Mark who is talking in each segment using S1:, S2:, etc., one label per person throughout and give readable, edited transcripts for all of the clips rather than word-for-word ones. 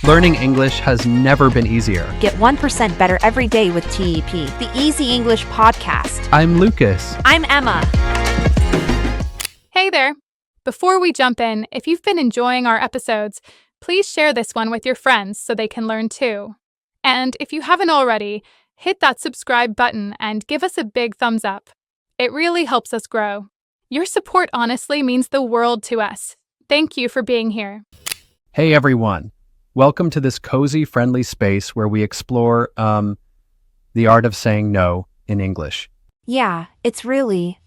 S1: Learning English has never been easier.
S2: Get 1% better every day with TEEP, the Easy English podcast.
S1: I'm Lucas.
S2: I'm Emma.
S3: Hey there. Before we jump in, if you've been enjoying our episodes, please share this one with your friends so they can learn too. And if you haven't already, hit that subscribe button and give us a big thumbs up. It really helps us grow. Your support honestly means the world to us. Thank you for being here.
S1: Hey everyone. Welcome to this cozy, friendly space where we explore the art of saying no in English.
S2: Yeah, it's really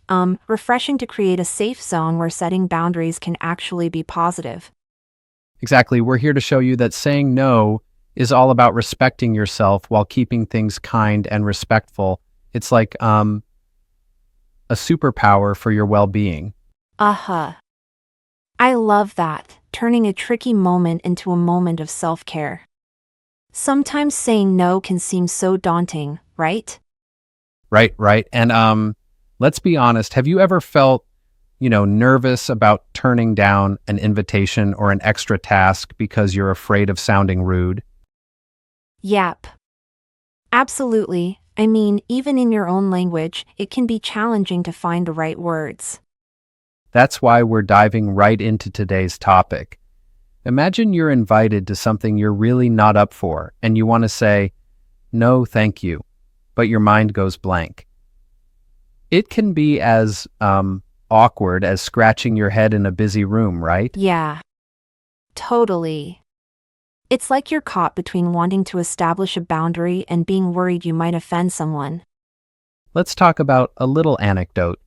S2: refreshing to create a safe zone where setting boundaries can actually be positive.
S1: Exactly. We're here to show you that saying no is all about respecting yourself while keeping things kind and respectful. It's like a superpower for your well-being.
S2: I love that, turning a tricky moment into a moment of self-care. Sometimes saying no can seem so daunting, right?
S1: Right. And let's be honest, have you ever felt, nervous about turning down an invitation or an extra task because you're afraid of sounding rude?
S2: Yep. Absolutely. I mean, even in your own language, it can be challenging to find the right words.
S1: That's why we're diving right into today's topic. Imagine you're invited to something you're really not up for, and you want to say, no, thank you, but your mind goes blank. It can be as awkward as scratching your head in a busy room, right?
S2: Yeah, totally. It's like you're caught between wanting to establish a boundary and being worried you might offend someone.
S1: Let's talk about a little anecdote.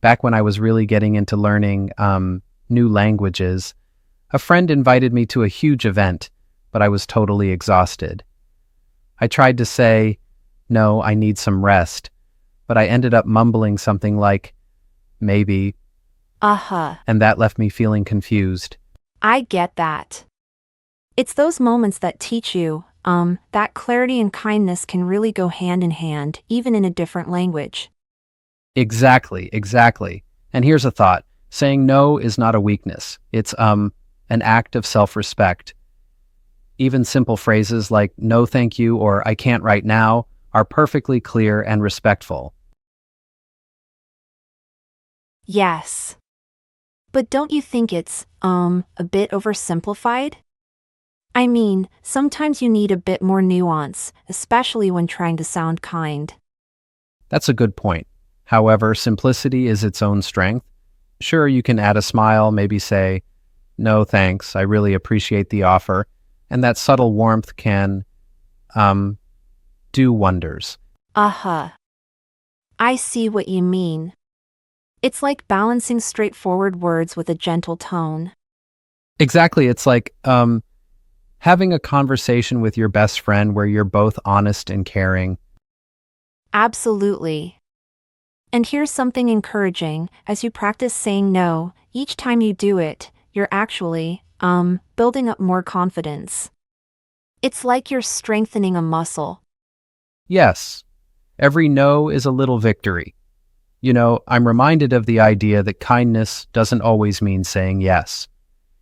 S1: Back when I was really getting into learning new languages, a friend invited me to a huge event, but I was totally exhausted. I tried to say, no, I need some rest, but I ended up mumbling something like, maybe, and that left me feeling confused.
S2: I get that. It's those moments that teach you, that clarity and kindness can really go hand in hand, even in a different language.
S1: Exactly. And here's a thought. Saying no is not a weakness. It's an act of self-respect. Even simple phrases like no thank you or I can't right now are perfectly clear and respectful.
S2: Yes. But don't you think it's, a bit oversimplified? I mean, sometimes you need a bit more nuance, especially when trying to sound kind.
S1: That's a good point. However, simplicity is its own strength. Sure, you can add a smile, maybe say, no thanks, I really appreciate the offer. And that subtle warmth can do wonders.
S2: I see what you mean. It's like balancing straightforward words with a gentle tone.
S1: Exactly. It's like having a conversation with your best friend where you're both honest and caring.
S2: Absolutely. And here's something encouraging. As you practice saying no, each time you do it, you're actually, building up more confidence. It's like you're strengthening a muscle.
S1: Yes, every no is a little victory. I'm reminded of the idea that kindness doesn't always mean saying yes.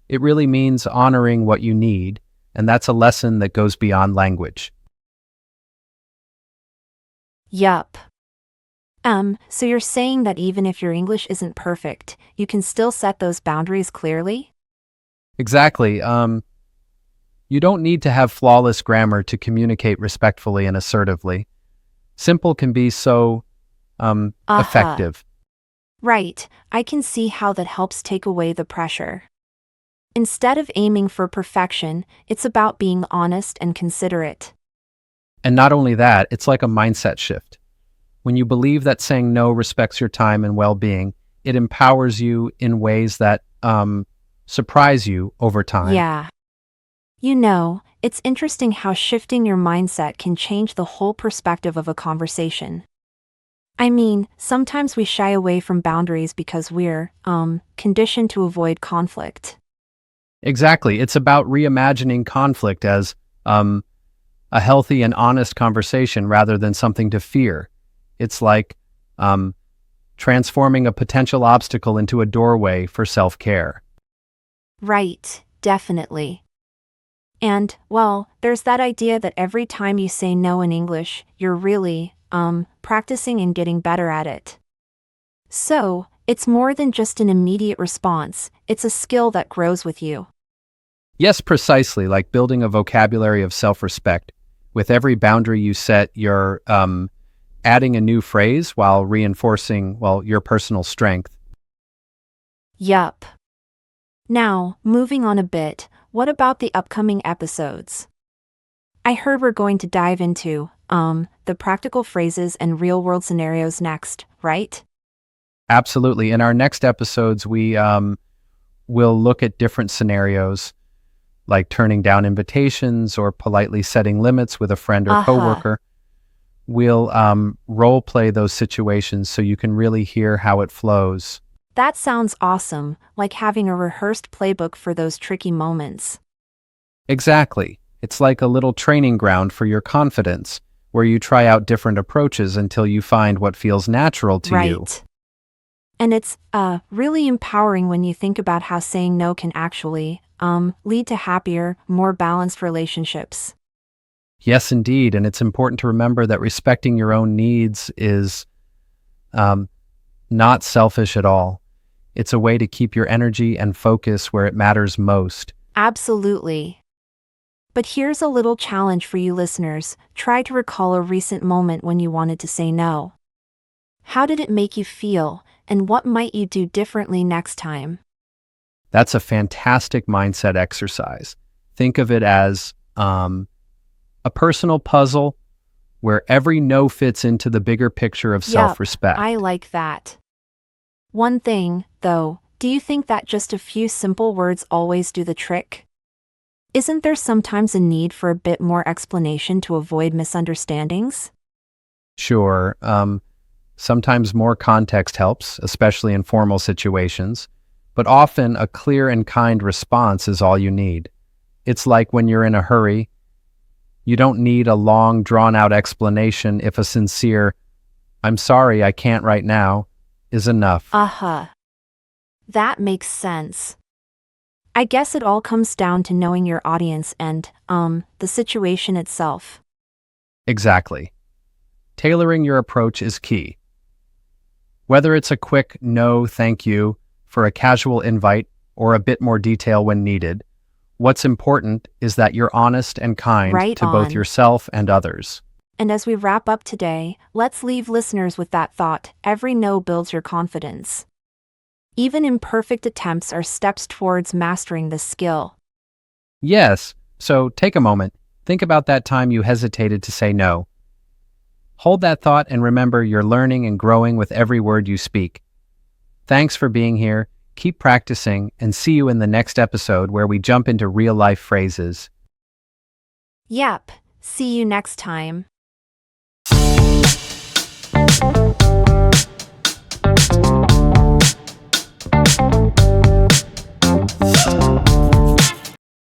S1: It really means honoring what you need, and that's a lesson that goes beyond language.
S2: Yup. So you're saying that even if your English isn't perfect, you can still set those boundaries clearly?
S1: Exactly. You don't need to have flawless grammar to communicate respectfully and assertively. Simple can be so effective.
S2: Right. I can see how that helps take away the pressure. Instead of aiming for perfection, it's about being honest and considerate.
S1: And not only that, it's like a mindset shift. When you believe that saying no respects your time and well-being, it empowers you in ways that surprise you over time.
S2: Yeah. It's interesting how shifting your mindset can change the whole perspective of a conversation. I mean, sometimes we shy away from boundaries because we're, conditioned to avoid conflict.
S1: Exactly. It's about reimagining conflict as a healthy and honest conversation rather than something to fear. It's like transforming a potential obstacle into a doorway for self-care.
S2: Right, definitely. And, well, there's that idea that every time you say no in English, you're really, practicing and getting better at it. So, it's more than just an immediate response, it's a skill that grows with you.
S1: Yes, precisely, like building a vocabulary of self-respect. With every boundary you set, you're adding a new phrase while reinforcing, well, your personal strength.
S2: Yup. Now, moving on a bit, what about the upcoming episodes? I heard we're going to dive into, the practical phrases and real-world scenarios next, right?
S1: Absolutely. In our next episodes, we will look at different scenarios, like turning down invitations or politely setting limits with a friend or coworker. We'll role play those situations so you can really hear how it flows.
S2: That sounds awesome, like having a rehearsed playbook for those tricky moments.
S1: Exactly. It's like a little training ground for your confidence, where you try out different approaches until you find what feels natural to you.
S2: Right. And it's, really empowering when you think about how saying no can actually, lead to happier, more balanced relationships.
S1: Yes, indeed. And it's important to remember that respecting your own needs is not selfish at all. It's a way to keep your energy and focus where it matters most.
S2: Absolutely. But here's a little challenge for you listeners. Try to recall a recent moment when you wanted to say no. How did it make you feel, and what might you do differently next time?
S1: That's a fantastic mindset exercise. Think of it as a personal puzzle where every no fits into the bigger picture of self-respect.
S2: I like that. One thing, though, do you think that just a few simple words always do the trick? Isn't there sometimes a need for a bit more explanation to avoid misunderstandings?
S1: Sure, sometimes more context helps, especially in formal situations, but often a clear and kind response is all you need. It's like when you're in a hurry, you don't need a long, drawn-out explanation if a sincere, "I'm sorry, I can't right now," is enough.
S2: That makes sense. I guess it all comes down to knowing your audience and, the situation itself.
S1: Exactly. Tailoring your approach is key. Whether it's a quick "no, thank you" for a casual invite or a bit more detail when needed, what's important is that you're honest and kind
S2: Right
S1: to both
S2: on.
S1: yourself and others.
S2: And as we wrap up today, let's leave listeners with that thought: every no builds your confidence. Even imperfect attempts are steps towards mastering this skill.
S1: Yes, so take a moment. Think about that time you hesitated to say no. Hold that thought and remember you're learning and growing with every word you speak. Thanks for being here. Keep practicing and see you in the next episode where we jump into real-life phrases.
S2: Yep, see you next time.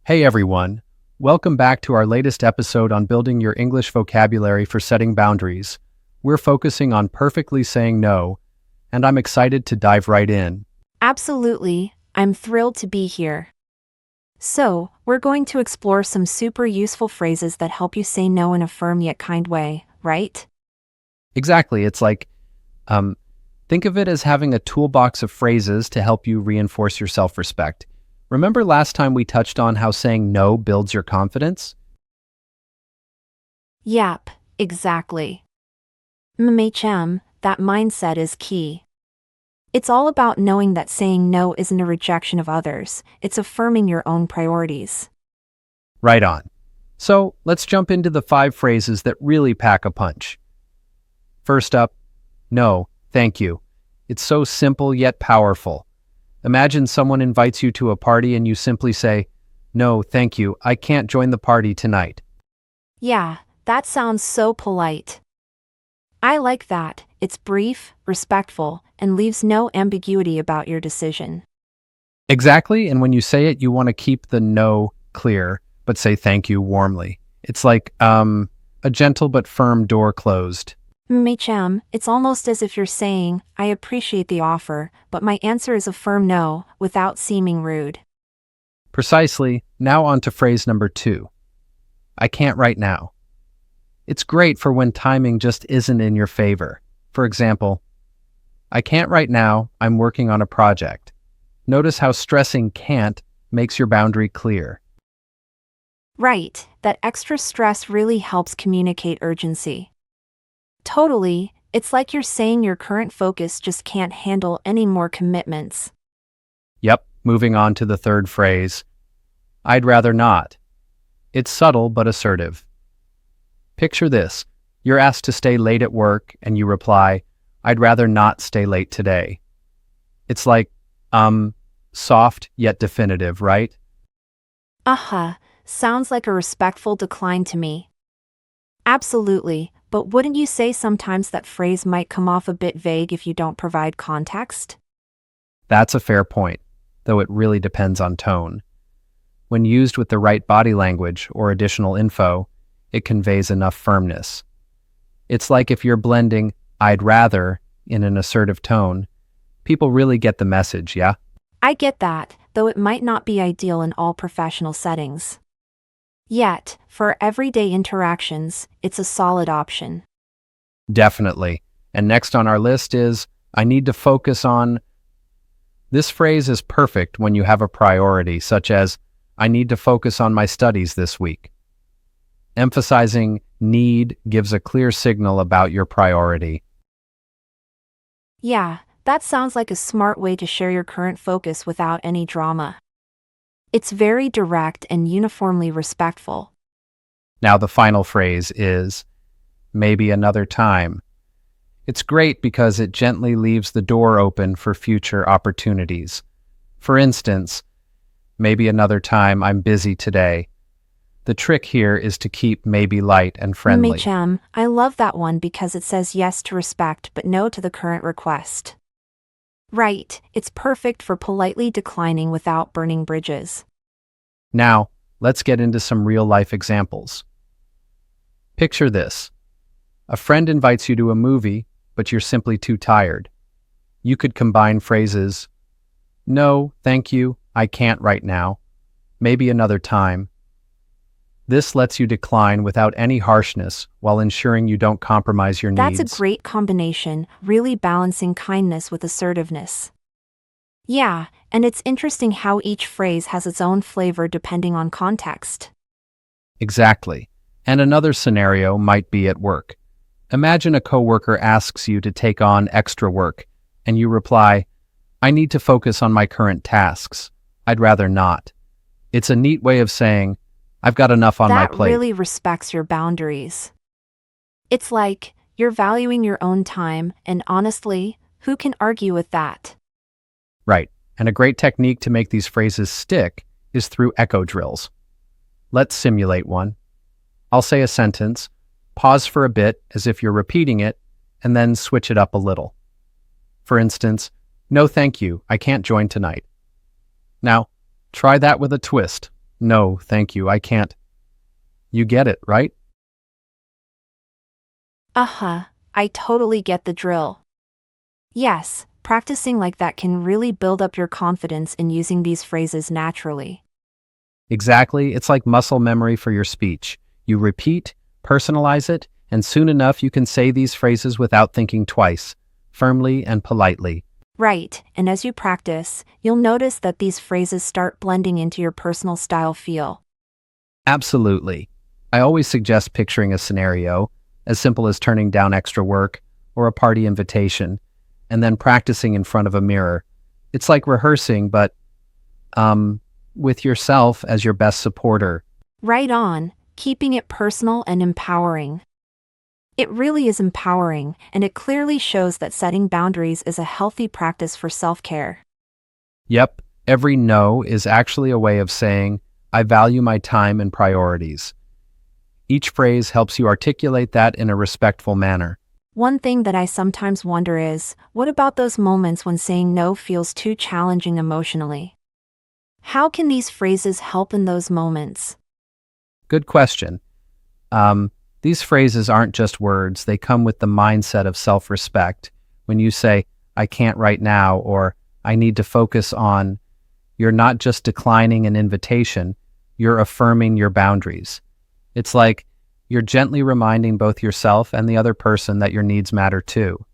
S1: Hey everyone, welcome back to our latest episode on building your English vocabulary for setting boundaries. We're focusing on perfectly saying no, and I'm excited to dive right in.
S2: Absolutely, I'm thrilled to be here. So, we're going to explore some super useful phrases that help you say no in a firm yet kind way, right?
S1: Exactly, it's like, think of it as having a toolbox of phrases to help you reinforce your self-respect. Remember last time we touched on how saying no builds your confidence?
S2: Yep, exactly. MHM, that mindset is key. It's all about knowing that saying no isn't a rejection of others, it's affirming your own priorities.
S1: Right on. So let's jump into the 5 phrases that really pack a punch. First up, no, thank you. It's so simple yet powerful. Imagine someone invites you to a party and you simply say, "No, thank you, I can't join the party tonight."
S2: Yeah, that sounds so polite. I like that. It's brief, respectful, and leaves no ambiguity about your decision.
S1: Exactly, and when you say it, you want to keep the no clear, but say thank you warmly. It's like a gentle but firm door closed.
S2: MHM, it's almost as if you're saying, I appreciate the offer, but my answer is a firm no, without seeming rude.
S1: Precisely, Now on to phrase number 2. I can't right now. It's great for when timing just isn't in your favor. For example, I can't right now, I'm working on a project. Notice how stressing can't makes your boundary clear.
S2: Right, that extra stress really helps communicate urgency. Totally, it's like you're saying your current focus just can't handle any more commitments.
S1: Yep, moving on to the third phrase. I'd rather not. It's subtle but assertive. Picture this. You're asked to stay late at work and you reply, I'd rather not stay late today. It's like, soft yet definitive, right?
S2: Sounds like a respectful decline to me. Absolutely, but wouldn't you say sometimes that phrase might come off a bit vague if you don't provide context?
S1: That's a fair point, though it really depends on tone. When used with the right body language or additional info, it conveys enough firmness. It's like if you're blending I'd rather in an assertive tone, people really get the message, yeah?
S2: I get that, though it might not be ideal in all professional settings. Yet, for everyday interactions, it's a solid option.
S1: Definitely. And next on our list is, I need to focus on. This phrase is perfect when you have a priority, such as, I need to focus on my studies this week. Emphasizing need gives a clear signal about your priority.
S2: Yeah, that sounds like a smart way to share your current focus without any drama. It's very direct and uniformly respectful.
S1: Now the final phrase is, maybe another time. It's great because it gently leaves the door open for future opportunities. For instance, maybe another time, I'm busy today. The trick here is to keep maybe light and friendly.
S2: I love that one because it says yes to respect but no to the current request. Right, it's perfect for politely declining without burning bridges.
S1: Now, let's get into some real-life examples. Picture this. A friend invites you to a movie, but you're simply too tired. You could combine phrases, no, thank you, I can't right now, maybe another time. This lets you decline without any harshness while ensuring you don't compromise your needs.
S2: That's a great combination, really balancing kindness with assertiveness. Yeah, and it's interesting how each phrase has its own flavor depending on context.
S1: Exactly. And another scenario might be at work. Imagine a coworker asks you to take on extra work, and you reply, I need to focus on my current tasks. I'd rather not. It's a neat way of saying, I've got enough on my plate.
S2: That really respects your boundaries. It's like, you're valuing your own time, and honestly, who can argue with that?
S1: Right. And a great technique to make these phrases stick is through echo drills. Let's simulate one. I'll say a sentence, pause for a bit as if you're repeating it, and then switch it up a little. For instance, no thank you, I can't join tonight. Now, try that with a twist. No, thank you, I can't. You get it, right?
S2: I totally get the drill. Yes, practicing like that can really build up your confidence in using these phrases naturally.
S1: Exactly, it's like muscle memory for your speech. You repeat, personalize it, and soon enough you can say these phrases without thinking twice, firmly and politely.
S2: Right, and as you practice, you'll notice that these phrases start blending into your personal style feel.
S1: Absolutely. I always suggest picturing a scenario, as simple as turning down extra work or a party invitation, and then practicing in front of a mirror. It's like rehearsing, but, with yourself as your best supporter.
S2: Right on, keeping it personal and empowering. It really is empowering, and it clearly shows that setting boundaries is a healthy practice for self-care.
S1: Yep, every no is actually a way of saying, I value my time and priorities. Each phrase helps you articulate that in a respectful manner.
S2: One thing that I sometimes wonder is, what about those moments when saying no feels too challenging emotionally? How can these phrases help in those moments?
S1: Good question. These phrases aren't just words, they come with the mindset of self-respect. When you say, I can't right now, or I need to focus on, you're not just declining an invitation, you're affirming your boundaries. It's like you're gently reminding both yourself and the other person that your needs matter too.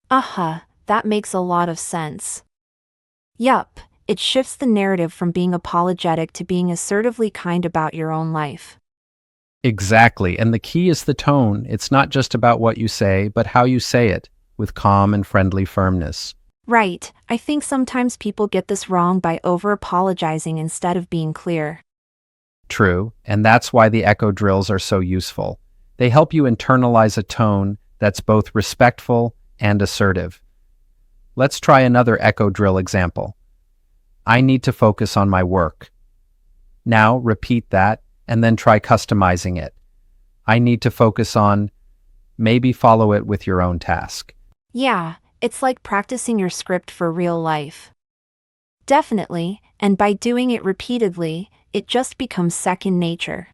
S2: That makes a lot of sense. Yup, it shifts the narrative from being apologetic to being assertively kind about your own life.
S1: Exactly. And the key is the tone. It's not just about what you say, but how you say it, with calm and friendly firmness.
S2: Right, I think sometimes people get this wrong by over-apologizing instead of being clear.
S1: True. And that's why the echo drills are so useful. They help you internalize a tone that's both respectful and assertive. Let's try another echo drill example. I need to focus on my work. Now repeat that and then try customizing it. I need to focus on, maybe follow it with your own task.
S2: Yeah, it's like practicing your script for real life. Definitely, and by doing it repeatedly, it just becomes second nature.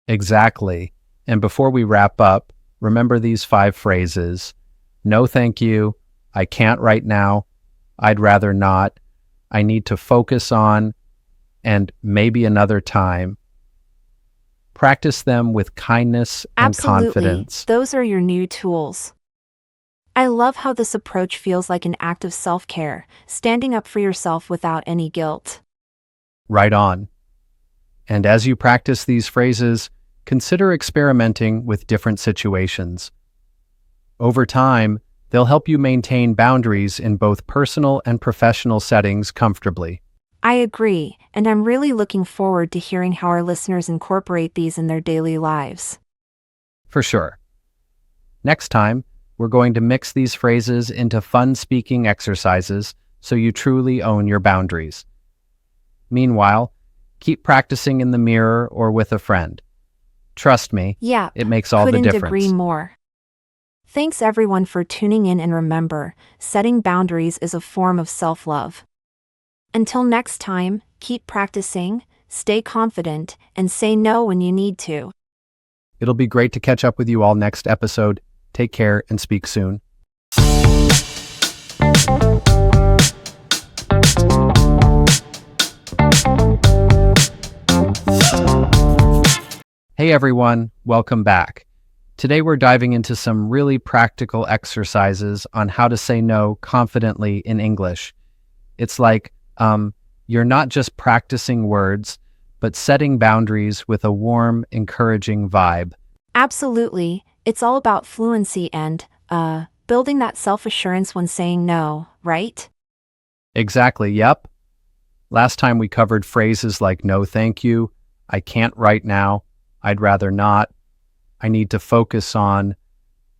S1: Exactly. And before we wrap up, remember these 5 phrases. No, thank you. I can't right now. I'd rather not. I need to focus on, and maybe another time. Practice them with kindness and
S2: Absolutely,
S1: confidence.
S2: those are your new tools. I love how this approach feels like an act of self-care, standing up for yourself without any guilt.
S1: Right on. And as you practice these phrases, consider experimenting with different situations. Over time, they'll help you maintain boundaries in both personal and professional settings comfortably.
S2: I agree, and I'm really looking forward to hearing how our listeners incorporate these in their daily lives.
S1: For sure. Next time, we're going to mix these phrases into fun speaking exercises so you truly own your boundaries. Meanwhile, keep practicing in the mirror or with a friend. Trust me,
S2: Yep,
S1: it makes all the
S2: couldn't
S1: difference.
S2: agree more. Thanks everyone for tuning in, and remember, setting boundaries is a form of self-love. Until next time, keep practicing, stay confident, and say no when you need to.
S1: It'll be great to catch up with you all next episode. Take care and speak soon. Hey everyone, welcome back. Today we're diving into some really practical exercises on how to say no confidently in English. It's like, you're not just practicing words, but setting boundaries with a warm, encouraging vibe.
S2: Absolutely, it's all about fluency and, building that self-assurance when saying no, right?
S1: Exactly, yep. Last time we covered phrases like no thank you, I can't right now, I'd rather not, I need to focus on,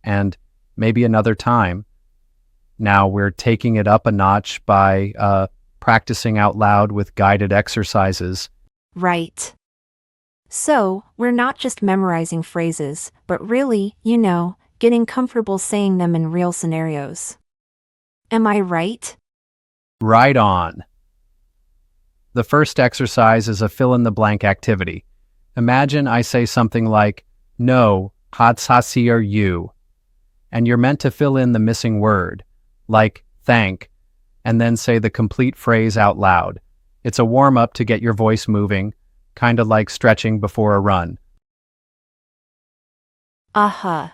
S1: and maybe another time. Now we're taking it up a notch by practicing out loud with guided exercises.
S2: Right. So, we're not just memorizing phrases, but really, getting comfortable saying them in real scenarios. Am I right?
S1: Right on. The first exercise is a fill-in-the-blank activity. Imagine I say something like, no, are you? And you're meant to fill in the missing word, like thank, and then say the complete phrase out loud. It's a warm-up to get your voice moving, kind of like stretching before a run.
S2: I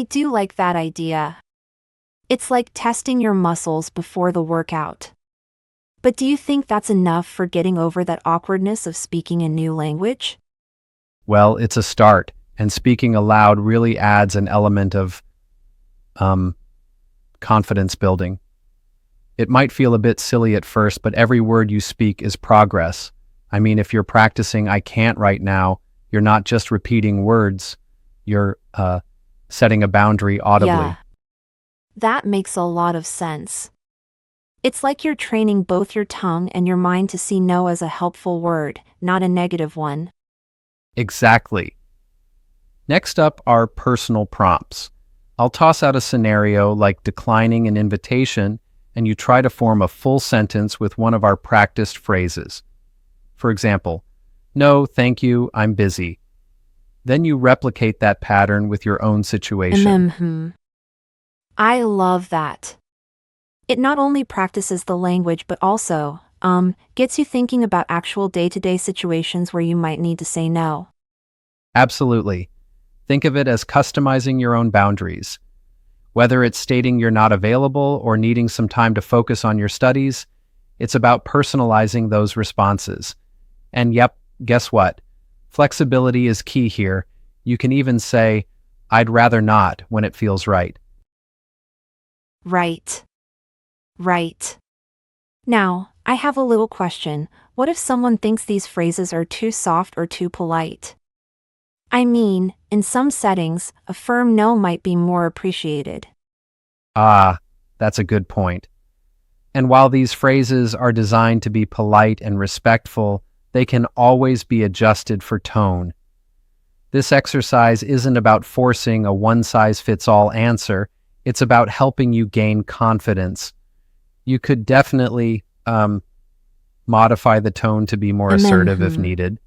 S2: do like that idea. It's like testing your muscles before the workout. But do you think that's enough for getting over that awkwardness of speaking a new language?
S1: Well, it's a start, and speaking aloud really adds an element of confidence building. It might feel a bit silly at first, but every word you speak is progress. I mean, if you're practicing I can't right now, you're not just repeating words, you're setting a boundary audibly.
S2: Yeah. That makes a lot of sense. It's like you're training both your tongue and your mind to see no as a helpful word, not a negative one.
S1: Exactly. Next up are personal prompts. I'll toss out a scenario like declining an invitation, and you try to form a full sentence with one of our practiced phrases. For example, no, thank you, I'm busy. Then you replicate that pattern with your own situation.
S2: I love that. It not only practices the language but also, gets you thinking about actual day-to-day situations where you might need to say no.
S1: Absolutely. Think of it as customizing your own boundaries. Whether it's stating you're not available or needing some time to focus on your studies, it's about personalizing those responses. And yep, guess what? Flexibility is key here. You can even say, I'd rather not when it feels right.
S2: Right. Right. Now, I have a little question. What if someone thinks these phrases are too soft or too polite? I mean, in some settings, a firm no might be more appreciated.
S1: Ah, that's a good point. And while these phrases are designed to be polite and respectful, they can always be adjusted for tone. This exercise isn't about forcing a one-size-fits-all answer. It's about helping you gain confidence. You could definitely modify the tone to be more assertive if needed.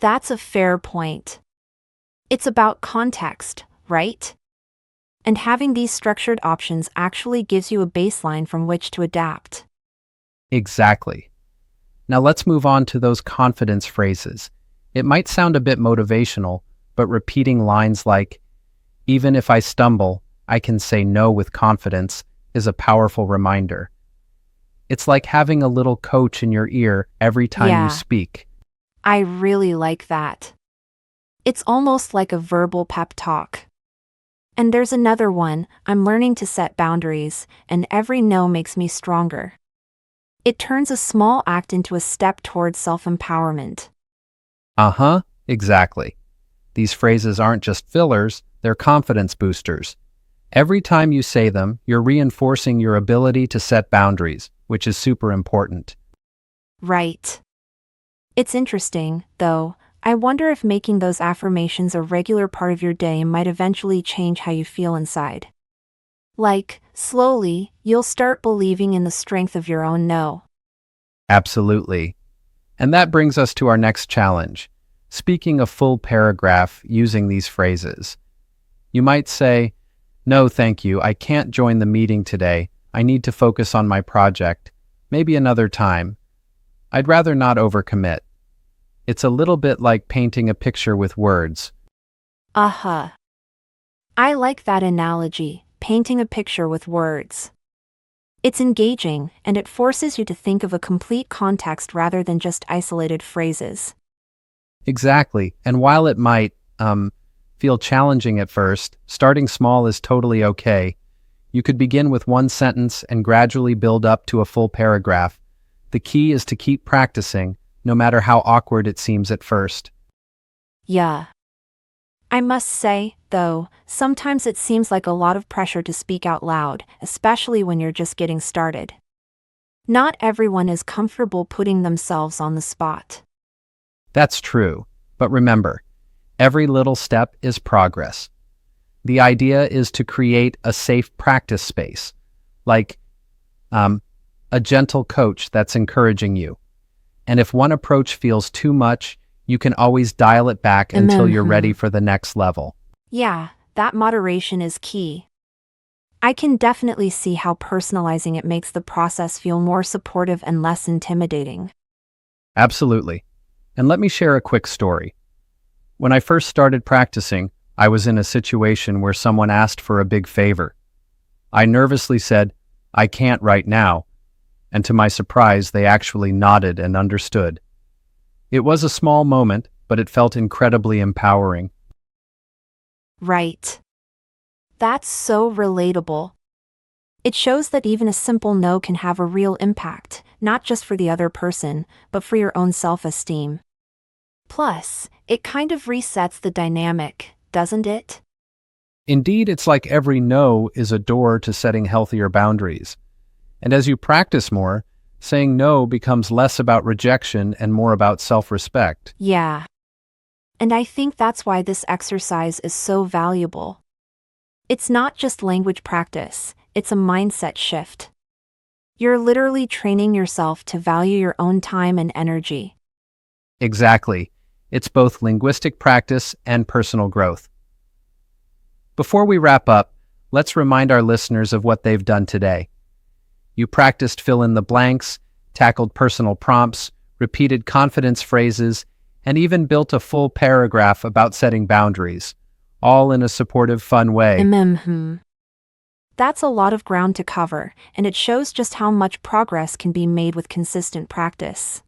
S2: That's a fair point. It's about context, right? And having these structured options actually gives you a baseline from which to adapt.
S1: Exactly. Now let's move on to those confidence phrases. It might sound a bit motivational, but repeating lines like, even if I stumble, I can say no with confidence, is a powerful reminder. It's like having a little coach in your ear every time you speak.
S2: I really like that. It's almost like a verbal pep talk. And there's another one, I'm learning to set boundaries, and every no makes me stronger. It turns a small act into a step towards self-empowerment.
S1: Exactly. These phrases aren't just fillers, they're confidence boosters. Every time you say them, you're reinforcing your ability to set boundaries, which is super important.
S2: Right. It's interesting, though. I wonder if making those affirmations a regular part of your day might eventually change how you feel inside. Like, slowly, you'll start believing in the strength of your own no.
S1: Absolutely. And that brings us to our next challenge, speaking a full paragraph using these phrases. You might say, no, thank you, I can't join the meeting today. I need to focus on my project. Maybe another time. I'd rather not overcommit. It's a little bit like painting a picture with words.
S2: I like that analogy, painting a picture with words. It's engaging, and it forces you to think of a complete context rather than just isolated phrases.
S1: Exactly. And while it might feel challenging at first, starting small is totally okay. You could begin with one sentence and gradually build up to a full paragraph. The key is to keep practicing, no matter how awkward it seems at first.
S2: Yeah. I must say, though, sometimes it seems like a lot of pressure to speak out loud, especially when you're just getting started. Not everyone is comfortable putting themselves on the spot.
S1: That's true. But remember, every little step is progress. The idea is to create a safe practice space, like a gentle coach that's encouraging you. And if one approach feels too much, you can always dial it back until you're ready for the next level.
S2: Yeah, that moderation is key. I can definitely see how personalizing it makes the process feel more supportive and less intimidating.
S1: Absolutely. And let me share a quick story. When I first started practicing, I was in a situation where someone asked for a big favor. I nervously said, I can't right now. And to my surprise, they actually nodded and understood. It was a small moment, but it felt incredibly empowering.
S2: Right. That's so relatable. It shows that even a simple no can have a real impact, not just for the other person, but for your own self-esteem. Plus, it kind of resets the dynamic, doesn't it?
S1: Indeed, it's like every no is a door to setting healthier boundaries. And as you practice more, saying no becomes less about rejection and more about self-respect.
S2: Yeah. And I think that's why this exercise is so valuable. It's not just language practice, it's a mindset shift. You're literally training yourself to value your own time and energy.
S1: Exactly. It's both linguistic practice and personal growth. Before we wrap up, let's remind our listeners of what they've done today. You practiced fill in the blanks, tackled personal prompts, repeated confidence phrases, and even built a full paragraph about setting boundaries, all in a supportive, fun way.
S2: That's a lot of ground to cover, and it shows just how much progress can be made with consistent practice.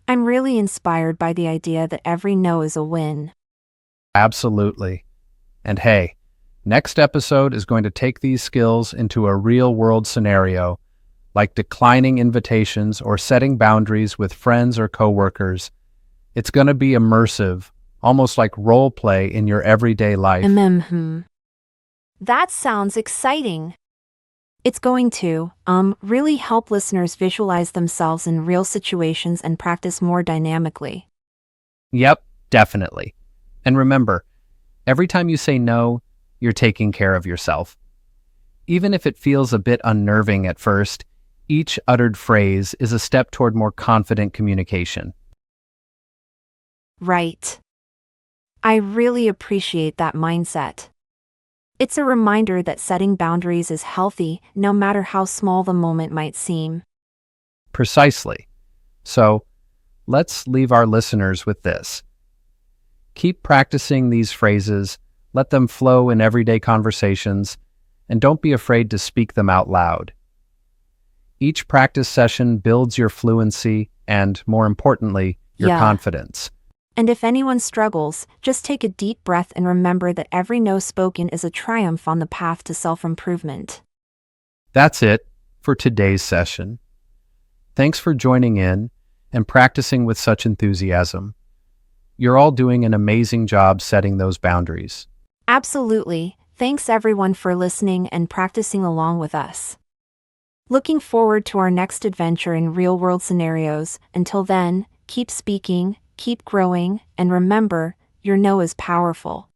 S2: I'm really inspired by the idea that every no is a win.
S1: Absolutely. And hey, next episode is going to take these skills into a real-world scenario, like declining invitations or setting boundaries with friends or coworkers. It's going to be immersive, almost like role play in your everyday life.
S2: That sounds exciting. It's going to, really help listeners visualize themselves in real situations and practice more dynamically.
S1: Yep, definitely. And remember, every time you say no, you're taking care of yourself. Even if it feels a bit unnerving at first, each uttered phrase is a step toward more confident communication.
S2: Right. I really appreciate that mindset. It's a reminder that setting boundaries is healthy, no matter how small the moment might seem.
S1: Precisely. So, let's leave our listeners with this. Keep practicing these phrases, let them flow in everyday conversations, and don't be afraid to speak them out loud. Each practice session builds your fluency and, more importantly, your confidence.
S2: And if anyone struggles, just take a deep breath and remember that every no spoken is a triumph on the path to self-improvement.
S1: That's it for today's session. Thanks for joining in and practicing with such enthusiasm. You're all doing an amazing job setting those boundaries.
S2: Absolutely. Thanks everyone for listening and practicing along with us. Looking forward to our next adventure in real-world scenarios. Until then, keep speaking, keep growing, and remember, your no is powerful.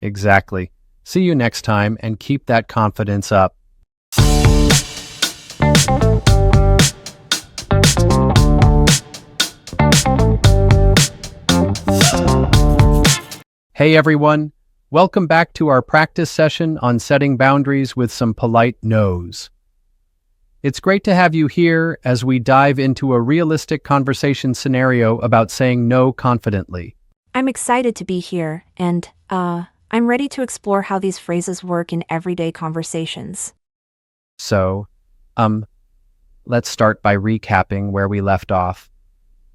S1: Exactly. See you next time and keep that confidence up. Hey everyone, welcome back to our practice session on setting boundaries with some polite no's. It's great to have you here as we dive into a realistic conversation scenario about saying no confidently.
S2: I'm excited to be here, and, I'm ready to explore how these phrases work in everyday conversations.
S1: So, let's start by recapping where we left off.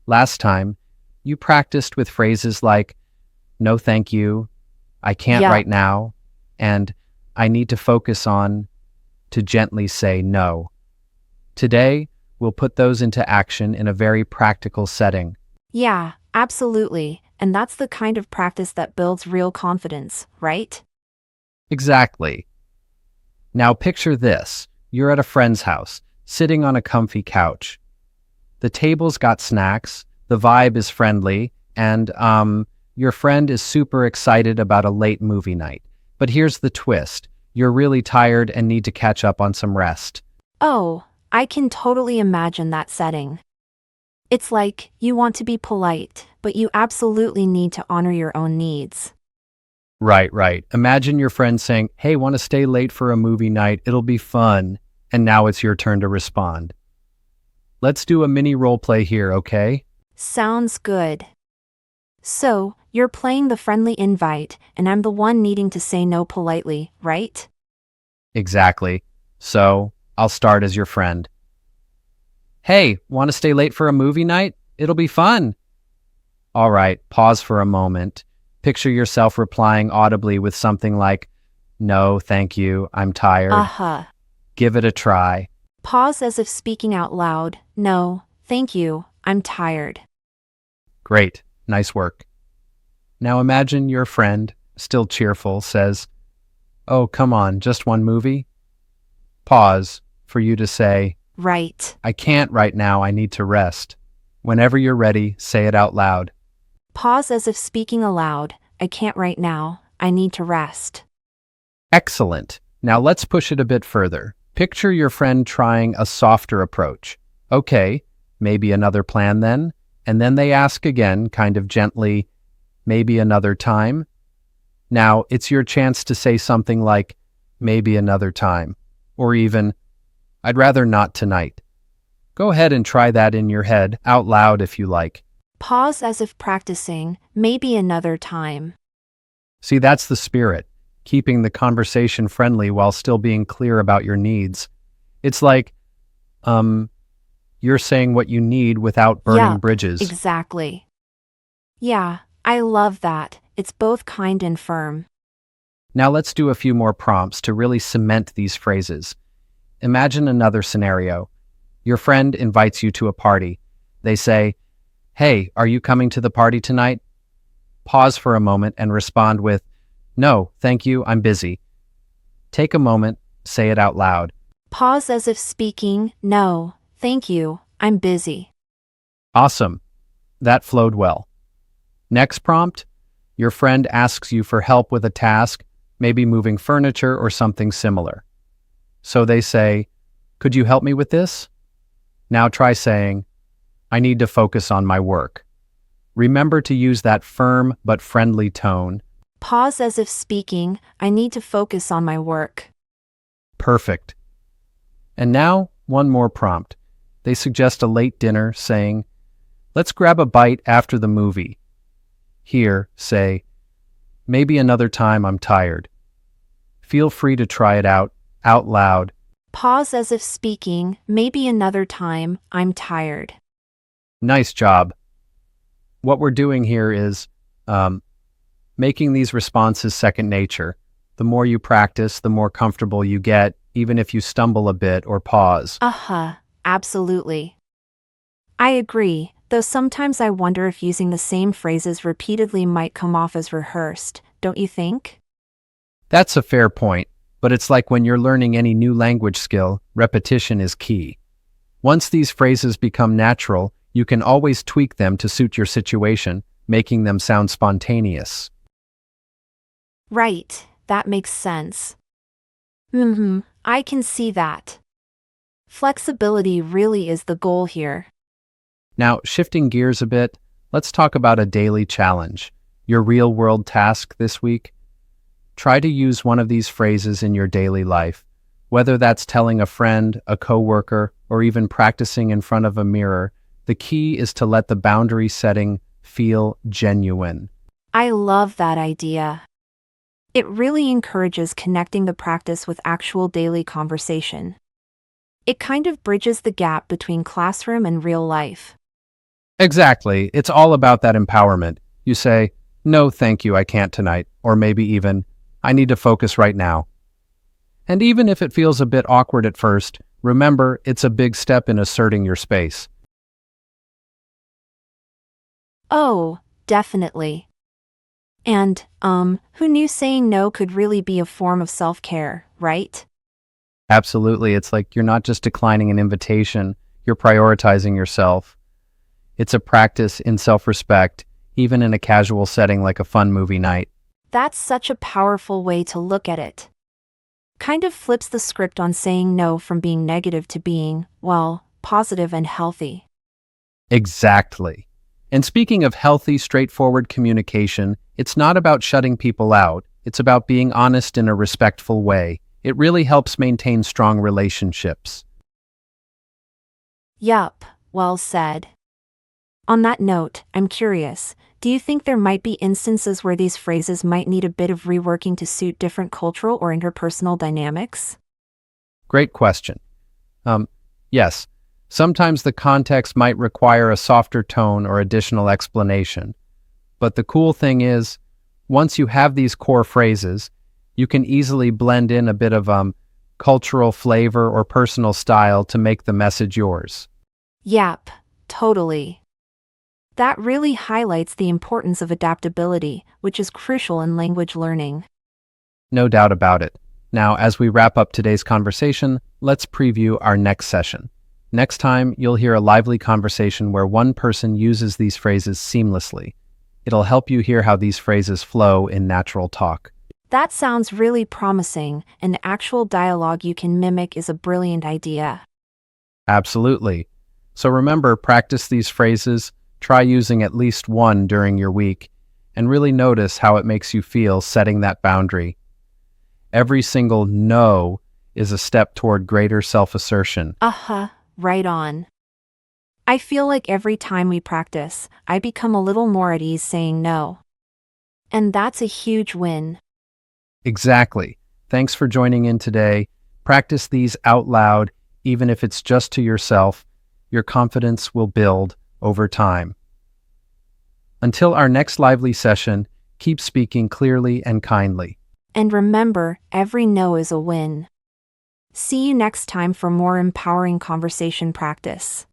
S1: Last time, you practiced with phrases like, no thank you, I can't right now, and I need to focus on to gently say no. Today, we'll put those into action in a very practical setting.
S2: Yeah, absolutely. And that's the kind of practice that builds real confidence, right?
S1: Exactly. Now picture this. You're at a friend's house, sitting on a comfy couch. The table's got snacks, the vibe is friendly, and, your friend is super excited about a late movie night. But here's the twist. You're really tired and need to catch up on some rest.
S2: Oh, I can totally imagine that setting. It's like, you want to be polite, but you absolutely need to honor your own needs.
S1: Right. Imagine your friend saying, hey, want to stay late for a movie night? It'll be fun. And now it's your turn to respond. Let's do a mini role play here, okay?
S2: Sounds good. So, you're playing the friendly invite, and I'm the one needing to say no politely, right?
S1: Exactly. So, I'll start as your friend. Hey, want to stay late for a movie night? It'll be fun. All right, pause for a moment. Picture yourself replying audibly with something like, no, thank you, I'm tired. Give it a try.
S2: Pause as if speaking out loud. No, thank you, I'm tired.
S1: Great, nice work. Now imagine your friend, still cheerful, says, oh, come on, just one movie? Pause for you to say,
S2: right.
S1: I can't right now, I need to rest. Whenever you're ready, say it out loud.
S2: Pause as if speaking aloud. I can't right now, I need to rest.
S1: Excellent. Now let's push it a bit further. Picture your friend trying a softer approach. Okay, maybe another plan then? And then they ask again, kind of gently, maybe another time? Now it's your chance to say something like, maybe another time. Or even, I'd rather not tonight. Go ahead and try that in your head, out loud if you like.
S2: Pause as if practicing, maybe another time.
S1: See, that's the spirit, keeping the conversation friendly while still being clear about your needs. It's like, you're saying what you need without burning
S2: Yup,
S1: bridges.
S2: exactly. Yeah, I love that. It's both kind and firm.
S1: Now let's do a few more prompts to really cement these phrases. Imagine another scenario. Your friend invites you to a party. They say, "Hey, are you coming to the party tonight?" Pause for a moment and respond with, "No, thank you, I'm busy." Take a moment, say it out loud.
S2: Pause as if speaking, no, thank you, I'm busy.
S1: Awesome. That flowed well. Next prompt, your friend asks you for help with a task, maybe moving furniture or something similar. So they say, "Could you help me with this?" Now try saying, "I need to focus on my work." Remember to use that firm but friendly tone.
S2: Pause as if speaking, I need to focus on my work.
S1: Perfect. And now, one more prompt. They suggest a late dinner, saying, "Let's grab a bite after the movie." Here, say, "Maybe another time, I'm tired." Feel free to try it out loud.
S2: Pause as if speaking, maybe another time, I'm tired.
S1: Nice job. What we're doing here is making these responses second nature. The more you practice, the more comfortable you get, even if you stumble a bit or pause.
S2: Absolutely. I agree, though sometimes I wonder if using the same phrases repeatedly might come off as rehearsed, don't you think?
S1: That's a fair point, but it's like when you're learning any new language skill, repetition is key. Once these phrases become natural, you can always tweak them to suit your situation, making them sound spontaneous.
S2: Right, that makes sense. I can see that. Flexibility really is the goal here.
S1: Now, shifting gears a bit, let's talk about a daily challenge, your real-world task this week. Try to use one of these phrases in your daily life, whether that's telling a friend, a coworker, or even practicing in front of a mirror. The key is to let the boundary setting feel genuine.
S2: I love that idea. It really encourages connecting the practice with actual daily conversation. It kind of bridges the gap between classroom and real life.
S1: Exactly. It's all about that empowerment. You say, "No, thank you, I can't tonight," or maybe even, "I need to focus right now." And even if it feels a bit awkward at first, remember it's a big step in asserting your space.
S2: Oh, definitely. And, who knew saying no could really be a form of self-care, right?
S1: Absolutely. It's like you're not just declining an invitation, you're prioritizing yourself. It's a practice in self-respect, even in a casual setting like a fun movie night.
S2: That's such a powerful way to look at it. Kind of flips the script on saying no from being negative to being, well, positive and healthy.
S1: Exactly. And speaking of healthy, straightforward communication, it's not about shutting people out. It's about being honest in a respectful way. It really helps maintain strong relationships.
S2: Yup, well said. On that note, I'm curious, do you think there might be instances where these phrases might need a bit of reworking to suit different cultural or interpersonal dynamics?
S1: Great question. Yes, sometimes the context might require a softer tone or additional explanation. But the cool thing is, once you have these core phrases, you can easily blend in a bit of cultural flavor or personal style to make the message yours.
S2: Yep, totally. That really highlights the importance of adaptability, which is crucial in language learning.
S1: No doubt about it. Now, as we wrap up today's conversation, let's preview our next session. Next time, you'll hear a lively conversation where one person uses these phrases seamlessly. It'll help you hear how these phrases flow in natural talk.
S2: That sounds really promising, and actual dialogue you can mimic is a brilliant idea.
S1: Absolutely. So remember, practice these phrases, try using at least one during your week, and really notice how it makes you feel setting that boundary. Every single no is a step toward greater self-assertion.
S2: Right on. I feel like every time we practice, I become a little more at ease saying no. And that's a huge win.
S1: Exactly. Thanks for joining in today. Practice these out loud, even if it's just to yourself. Your confidence will build over time. Until our next lively session, keep speaking clearly and kindly.
S2: And remember, every no is a win. See you next time for more empowering conversation practice.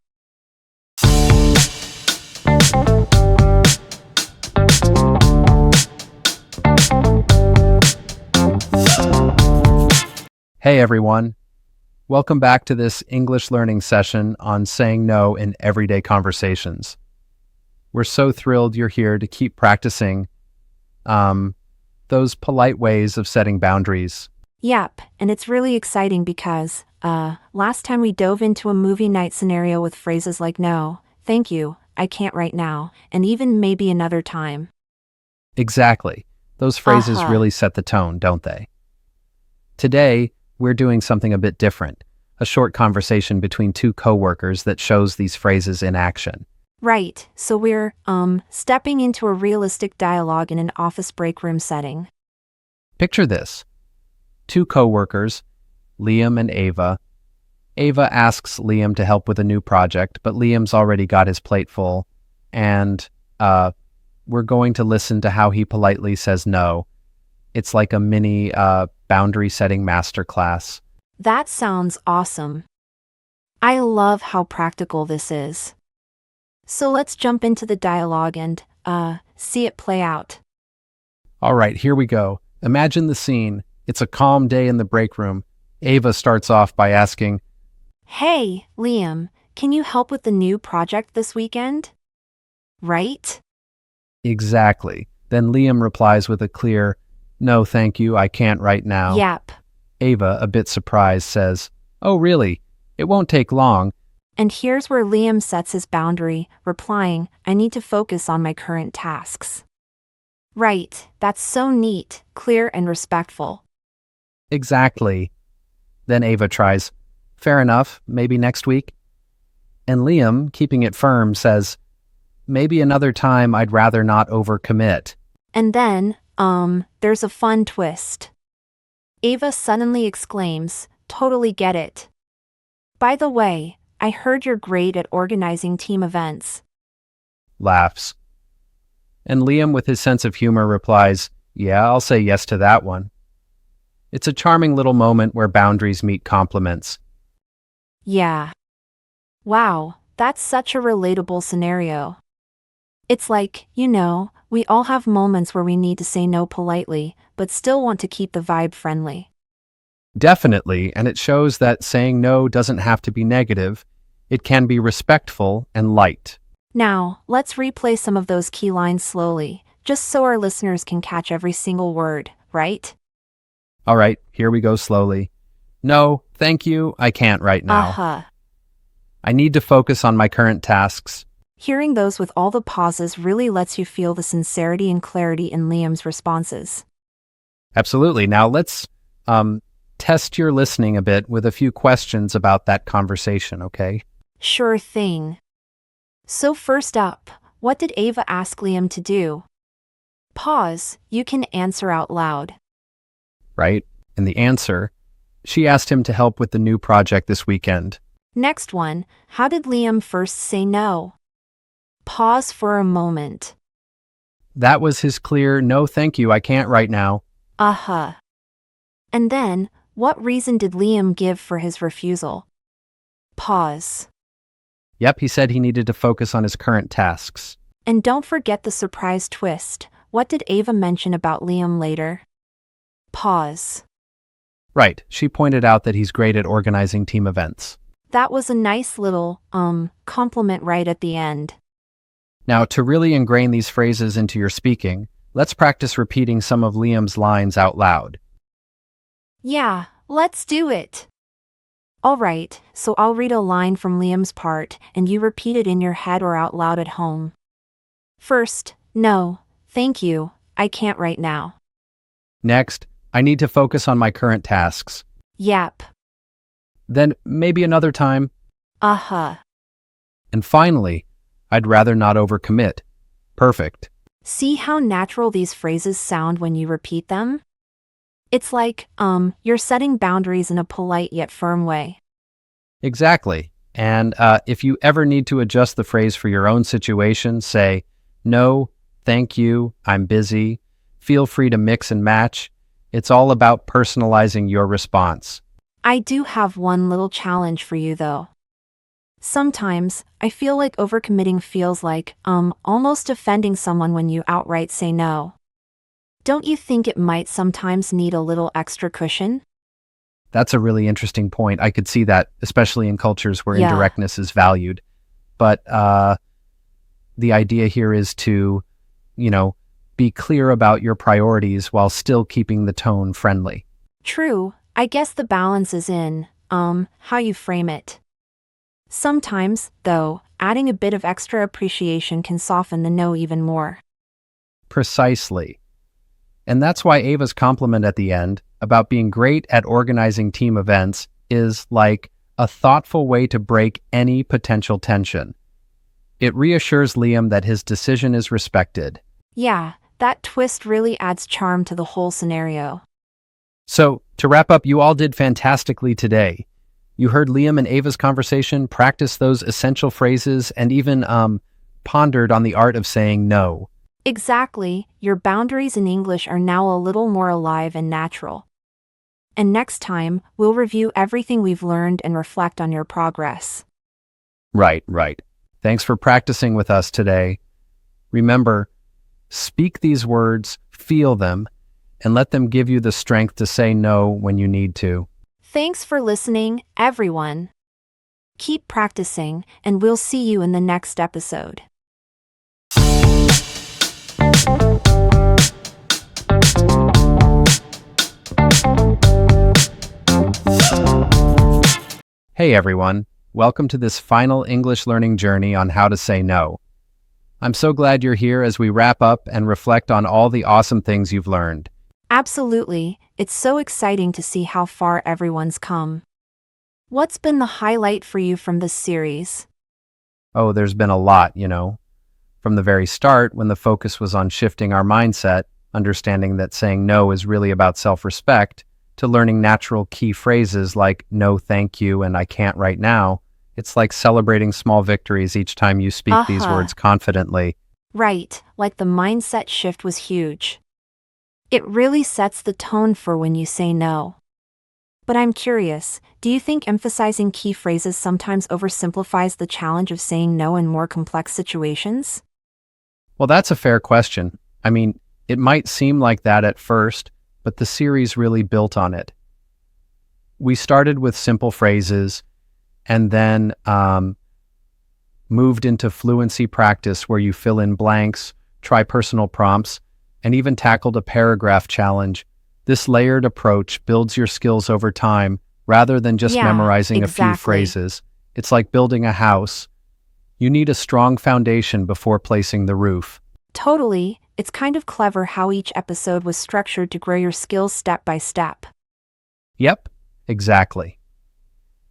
S1: Hey everyone. Welcome back to this English learning session on saying no in everyday conversations. We're so thrilled you're here to keep practicing those polite ways of setting boundaries.
S2: Yep, and it's really exciting because, last time we dove into a movie night scenario with phrases like no, thank you, I can't right now, and even maybe another time.
S1: Exactly. Those phrases really set the tone, don't they? Today, we're doing something a bit different, a short conversation between two coworkers that shows these phrases in action.
S2: Right, so we're, stepping into a realistic dialogue in an office break room setting.
S1: Picture this. Two coworkers, Liam and Ava. Ava asks Liam to help with a new project, but Liam's already got his plate full, and we're going to listen to how he politely says no. It's like a mini boundary-setting masterclass.
S2: That sounds awesome. I love how practical this is. So let's jump into the dialogue and, see it play out.
S1: All right, here we go. Imagine the scene. It's a calm day in the break room. Ava starts off by asking,
S2: Hey, Liam, can you help with the new project this weekend? Right?
S1: Exactly. Then Liam replies with a clear, no, thank you, I can't right now.
S2: Yep.
S1: Ava, a bit surprised, says, oh, really? It won't take long.
S2: And here's where Liam sets his boundary, replying, I need to focus on my current tasks. Right, that's so neat, clear, and respectful.
S1: Exactly. Then Ava tries, fair enough, maybe next week. And Liam, keeping it firm, says, maybe another time, I'd rather not overcommit.
S2: And then, there's a fun twist. Ava suddenly exclaims, totally get it. By the way, I heard you're great at organizing team events.
S1: Laughs. And Liam, with his sense of humor, replies, yeah, I'll say yes to that one. It's a charming little moment where boundaries meet compliments.
S2: Yeah. Wow, that's such a relatable scenario. It's like, we all have moments where we need to say no politely, but still want to keep the vibe friendly.
S1: Definitely, and it shows that saying no doesn't have to be negative. It can be respectful and light.
S2: Now, let's replay some of those key lines slowly, just so our listeners can catch every single word, right?
S1: All right, here we go slowly. No, thank you, I can't right now. I need to focus on my current tasks.
S2: Hearing those with all the pauses really lets you feel the sincerity and clarity in Liam's responses.
S1: Absolutely. Now let's test your listening a bit with a few questions about that conversation, okay?
S2: Sure thing. So first up, what did Ava ask Liam to do? Pause, you can answer out loud.
S1: Right? And the answer, she asked him to help with the new project this weekend.
S2: Next one, how did Liam first say no? Pause for a moment.
S1: That was his clear, no thank you, I can't right now.
S2: And then, what reason did Liam give for his refusal? Pause.
S1: Yep, he said he needed to focus on his current tasks.
S2: And don't forget the surprise twist. What did Ava mention about Liam later? Pause.
S1: Right, she pointed out that he's great at organizing team events.
S2: That was a nice little, compliment right at the end.
S1: Now, to really ingrain these phrases into your speaking, let's practice repeating some of Liam's lines out loud.
S2: Yeah, let's do it. All right, so I'll read a line from Liam's part, and you repeat it in your head or out loud at home. First, no, thank you, I can't right now.
S1: Next, I need to focus on my current tasks.
S2: Yep.
S1: Then maybe another time.
S2: Uh-huh.
S1: And finally, I'd rather not overcommit. Perfect.
S2: See how natural these phrases sound when you repeat them? It's like, you're setting boundaries in a polite yet firm way.
S1: Exactly. And if you ever need to adjust the phrase for your own situation, say, no, thank you, I'm busy. Feel free to mix and match. It's all about personalizing your response.
S2: I do have one little challenge for you though. Sometimes, I feel like overcommitting feels like, almost offending someone when you outright say no. Don't you think it might sometimes need a little extra cushion?
S1: That's a really interesting point. I could see that, especially in cultures where
S2: Yeah.
S1: indirectness is valued. But the idea here is to, you know, be clear about your priorities while still keeping the tone friendly.
S2: True, I guess the balance is in, how you frame it. Sometimes, though, adding a bit of extra appreciation can soften the no even more.
S1: Precisely. And that's why Ava's compliment at the end about being great at organizing team events is like a thoughtful way to break any potential tension. It reassures Liam that his decision is respected.
S2: Yeah, that twist really adds charm to the whole scenario.
S1: So, to wrap up, you all did fantastically today. You heard Liam and Ava's conversation, practiced those essential phrases, and even pondered on the art of saying no.
S2: Exactly, your boundaries in English are now a little more alive and natural. And next time, we'll review everything we've learned and reflect on your progress.
S1: Right, right. Thanks for practicing with us today. Remember, speak these words, feel them, and let them give you the strength to say no when you need to.
S2: Thanks for listening, everyone. Keep practicing, and we'll see you in the next episode.
S1: Hey everyone, welcome to this final English learning journey on how to say no. I'm so glad you're here as we wrap up and reflect on all the awesome things you've learned.
S2: Absolutely, it's so exciting to see how far everyone's come. What's been the highlight for you from this series?
S1: Oh, there's been a lot, From the very start, when the focus was on shifting our mindset, understanding that saying no is really about self-respect, to learning natural key phrases like no thank you and I can't right now, it's like celebrating small victories each time you speak these words confidently.
S2: Right, like the mindset shift was huge. It really sets the tone for when you say no. But I'm curious, do you think emphasizing key phrases sometimes oversimplifies the challenge of saying no in more complex situations?
S1: Well, that's a fair question. I mean, it might seem like that at first, but the series really built on it. We started with simple phrases and then moved into fluency practice where you fill in blanks, try personal prompts, and even tackled a paragraph challenge. This layered approach builds your skills over time rather than just memorizing a few phrases. It's like building a house. You need a strong foundation before placing the roof.
S2: Totally, it's kind of clever how each episode was structured to grow your skills step by step.
S1: Yep, exactly.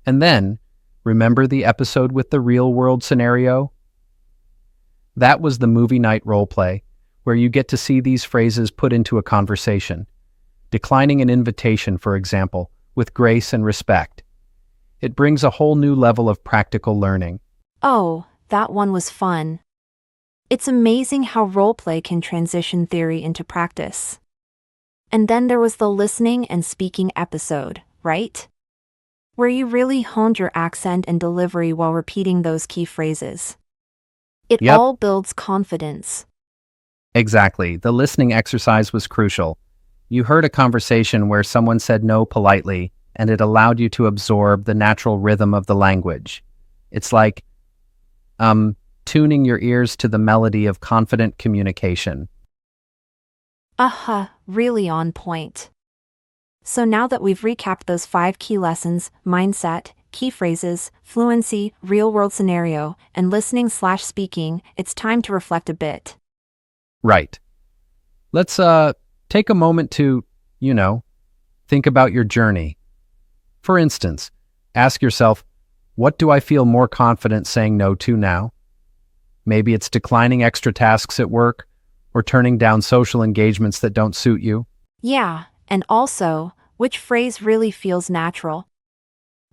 S1: And then, remember the episode with the real-world scenario? That was the movie night roleplay, where you get to see these phrases put into a conversation. Declining an invitation, for example, with grace and respect. It brings a whole new level of practical learning.
S2: Oh, that one was fun. It's amazing how roleplay can transition theory into practice. And then there was the listening and speaking episode, right? Where you really honed your accent and delivery while repeating those key phrases. It all builds confidence.
S1: Exactly. The listening exercise was crucial. You heard a conversation where someone said no politely, and it allowed you to absorb the natural rhythm of the language. It's like, tuning your ears to the melody of confident communication.
S2: Really on point. So now that we've recapped those 5 key lessons, mindset, key phrases, fluency, real-world scenario, and listening/speaking, it's time to reflect a bit.
S1: Right. Let's take a moment to, think about your journey. For instance, ask yourself, what do I feel more confident saying no to now? Maybe it's declining extra tasks at work or turning down social engagements that don't suit you.
S2: Yeah, and also, which phrase really feels natural?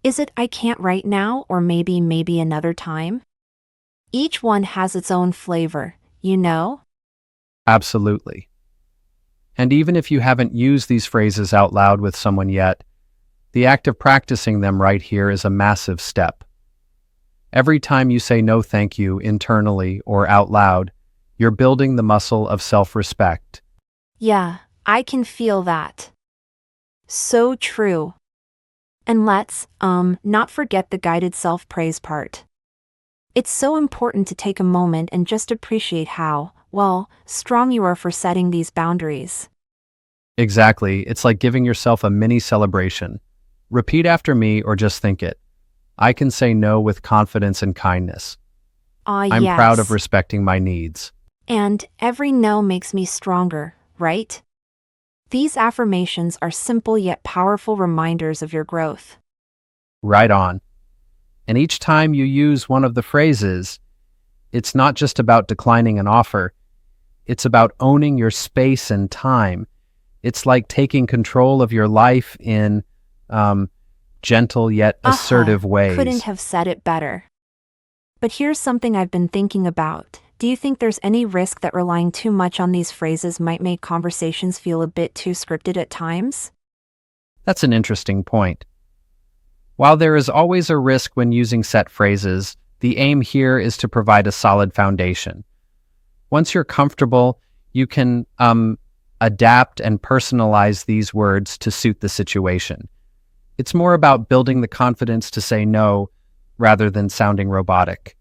S2: Is it I can't right now or maybe another time? Each one has its own flavor, you know?
S1: Absolutely. And even if you haven't used these phrases out loud with someone yet, the act of practicing them right here is a massive step. Every time you say no thank you internally or out loud, you're building the muscle of self-respect.
S2: Yeah, I can feel that. So true. And let's, not forget the guided self-praise part. It's so important to take a moment and just appreciate how, well, strong you are for setting these boundaries.
S1: Exactly, it's like giving yourself a mini celebration. Repeat after me or just think it. I can say no with confidence and kindness.
S2: Ah,
S1: I'm proud of
S2: yes.
S1: respecting my needs.
S2: And every no makes me stronger, right? These affirmations are simple yet powerful reminders of your growth.
S1: Right on. And each time you use one of the phrases, it's not just about declining an offer. It's about owning your space and time. It's like taking control of your life in gentle yet assertive
S2: Couldn't
S1: ways.
S2: have said it better. But here's something I've been thinking about. Do you think there's any risk that relying too much on these phrases might make conversations feel a bit too scripted at times?
S1: That's an interesting point. While there is always a risk when using set phrases, the aim here is to provide a solid foundation. Once you're comfortable, you can adapt and personalize these words to suit the situation. It's more about building the confidence to say no rather than sounding robotic.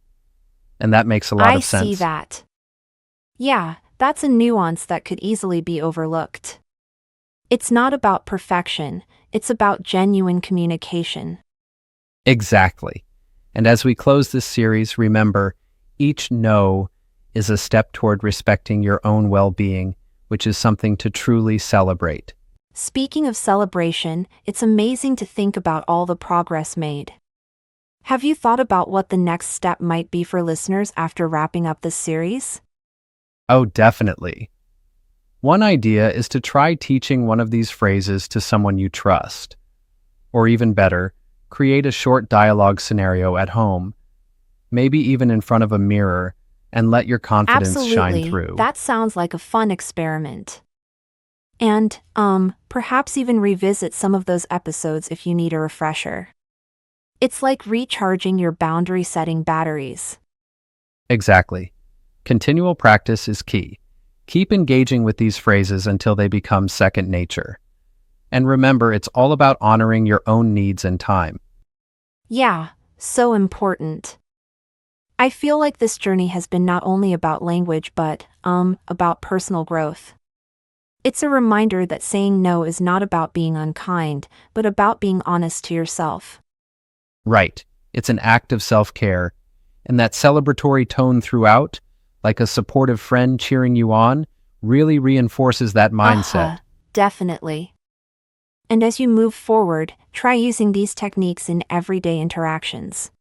S1: And that makes a lot
S2: I
S1: of sense.
S2: see that. Yeah, that's a nuance that could easily be overlooked. It's not about perfection, it's about genuine communication.
S1: Exactly. And as we close this series, remember, each no is a step toward respecting your own well-being, which is something to truly celebrate.
S2: Speaking of celebration, it's amazing to think about all the progress made. Have you thought about what the next step might be for listeners after wrapping up this series?
S1: Oh, definitely. One idea is to try teaching one of these phrases to someone you trust. Or even better, create a short dialogue scenario at home, maybe even in front of a mirror, and let your confidence shine
S2: Absolutely,
S1: through.
S2: that sounds like a fun experiment. And, perhaps even revisit some of those episodes if you need a refresher. It's like recharging your boundary-setting batteries.
S1: Exactly. Continual practice is key. Keep engaging with these phrases until they become second nature. And remember, it's all about honoring your own needs and time.
S2: Yeah, so important. I feel like this journey has been not only about language but, about personal growth. It's a reminder that saying no is not about being unkind, but about being honest to yourself.
S1: Right. It's an act of self-care. And that celebratory tone throughout, like a supportive friend cheering you on, really reinforces that mindset.
S2: Definitely. And as you move forward, try using these techniques in everyday interactions.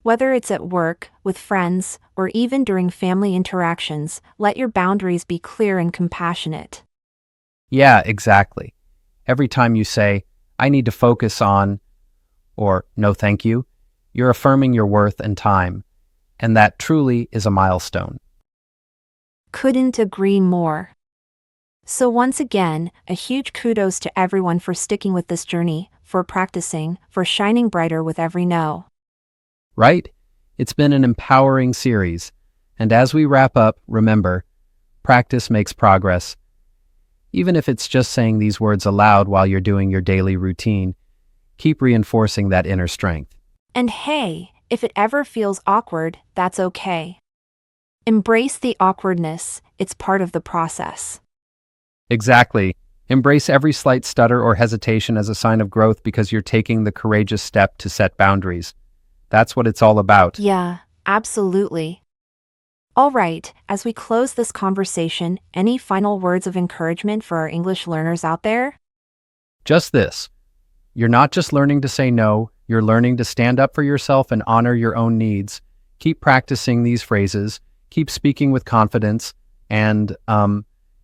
S2: Whether it's at work, with friends, or even during family interactions, let your boundaries be clear and compassionate.
S1: Yeah, exactly. Every time you say, I need to focus on, or no thank you, you're affirming your worth and time. And that truly is a milestone.
S2: Couldn't agree more. So once again, a huge kudos to everyone for sticking with this journey, for practicing, for shining brighter with every no.
S1: Right? It's been an empowering series. And as we wrap up, remember, practice makes progress. Even if it's just saying these words aloud while you're doing your daily routine, keep reinforcing that inner strength.
S2: And hey, if it ever feels awkward, that's okay. Embrace the awkwardness, it's part of the process.
S1: Exactly. Embrace every slight stutter or hesitation as a sign of growth because you're taking the courageous step to set boundaries. That's what it's all about.
S2: Yeah, absolutely. All right, as we close this conversation, any final words of encouragement for our English learners out there?
S1: Just this. You're not just learning to say no, you're learning to stand up for yourself and honor your own needs. Keep practicing these phrases, keep speaking with confidence, and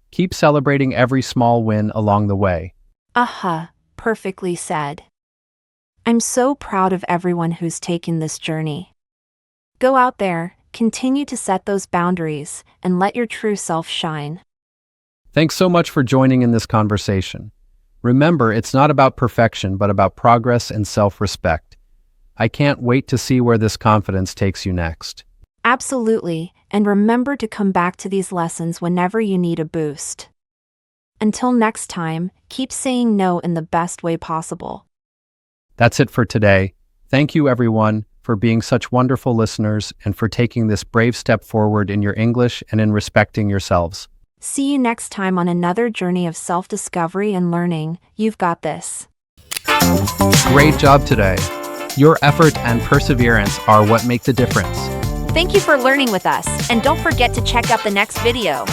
S1: keep celebrating every small win along the way.
S2: Perfectly said. I'm so proud of everyone who's taken this journey. Go out there, continue to set those boundaries, and let your true self shine.
S1: Thanks so much for joining in this conversation. Remember, it's not about perfection, but about progress and self-respect. I can't wait to see where this confidence takes you next.
S2: Absolutely, and remember to come back to these lessons whenever you need a boost. Until next time, keep saying no in the best way possible.
S1: That's it for today. Thank you, everyone, for being such wonderful listeners and for taking this brave step forward in your English and in respecting yourselves.
S2: See you next time on another journey of self-discovery and learning. You've got this.
S1: Great job today. Your effort and perseverance are what make the difference.
S2: Thank you for learning with us, and don't forget to check out the next video.